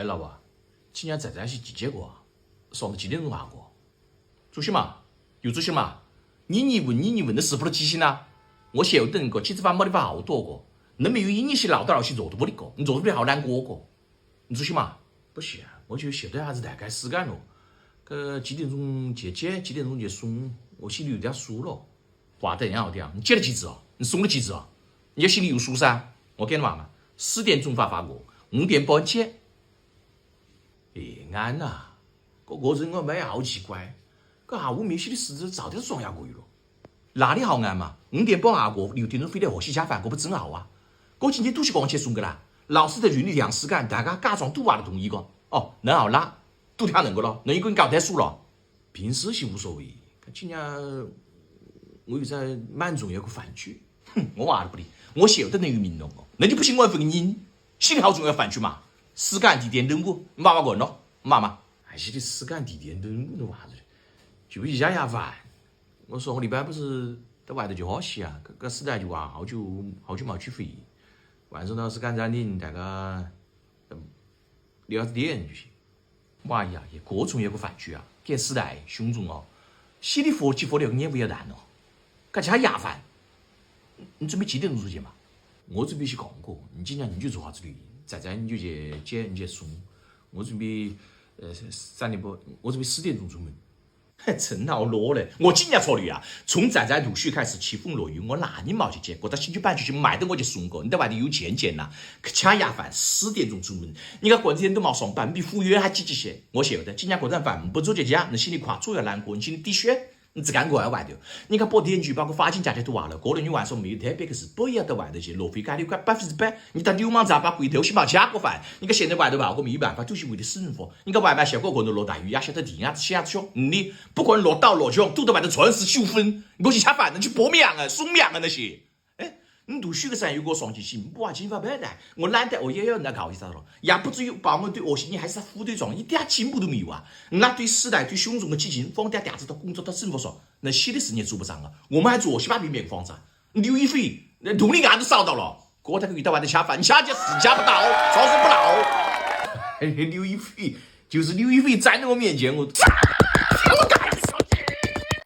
哎，老婆，今年仔仔是几节过啊？上到几点钟下过？主席嘛，有主席嘛？你问的是不是几星啊？我晓得个，几次饭没地方好多个，那没有一年是老到老是做的不的个，你做的不好难过个。你主席嘛？不是啊，我就晓得还是大概时间了。几点钟去接，几点钟去送，我心里有点数了。话得很好听，你接了几次啊？你送了几次啊？你心里有数噻。我跟你讲嘛，4点钟发过，5点半接。安呐，个人我没好奇怪，个下午没写的事子早点装下过去了。哪里好安嘛？5点半下过，6点钟飞来学习吃饭，我不正好啊？我今天都是光去送个啦。老师在群里量时间，大家家长都话的同意个。哦，能好啦，都听能个咯，能一个人搞太数了。平时是无所谓，今年我又在蛮重要个饭局，我话都不理，我晓得能有名堂哦。那就不信我一份人，心里好重要饭局嘛。时间、地点、人物，妈妈问咯，妈妈，还是的时间、地点、人物的话子，就一下饭。我说我礼拜不是在外头去喝西啊，个时代就话好久没去飞，晚上到时间餐厅大家聊下天就行。妈呀，也各种有个饭局啊，给时代凶重哦，稀里佛了个眼不要蛋哦，干起还麻烦。你准备几点钟出去嘛？我准备去逛过，你今年你就做啥子旅？仔仔你就去接，你去送。我准备3点半，我准备4点钟出门。真好落嘞！我今年考虑啊，从仔仔陆续开始起风落雨，我哪里冇去接？过到星期半就去买的我就送过。你在外头有钱捡呐？吃牙饭4点钟出门，你看过几天都冇上班，比服务员还积极些。我晓得，今年过顿饭不做节假，你心里夸左要难过，你心里滴血。你只干过在外头，你看播电剧，包括法警家家都话了，过了你晚上没有特别个事，不要到外头去，浪费概率快100%。你当流氓咋把回头先把吃过饭？你看现在外头吧，我没有办法，都是为了生活。你看外卖小哥哥都落大雨，也晓得地伢子下子凶。你不管落大落强，都在外头全是修分。我去吃饭，你去搏命啊，送命啊那些。你读书个时有个双击心，不玩金发白的，我懒得我也要那搞一下了，也不至于把我对恶心，你还是副队长，一点进步都没有啊！我对时代对胸中的激情放点子到工作到生活上，那些的事你做不上了，我们还做7、8平面房子，刘亦菲那同龄眼都烧到了，过他遇到外头吃饭，下家死家不到，超生不老。刘亦菲就是刘亦菲站在我面前，我。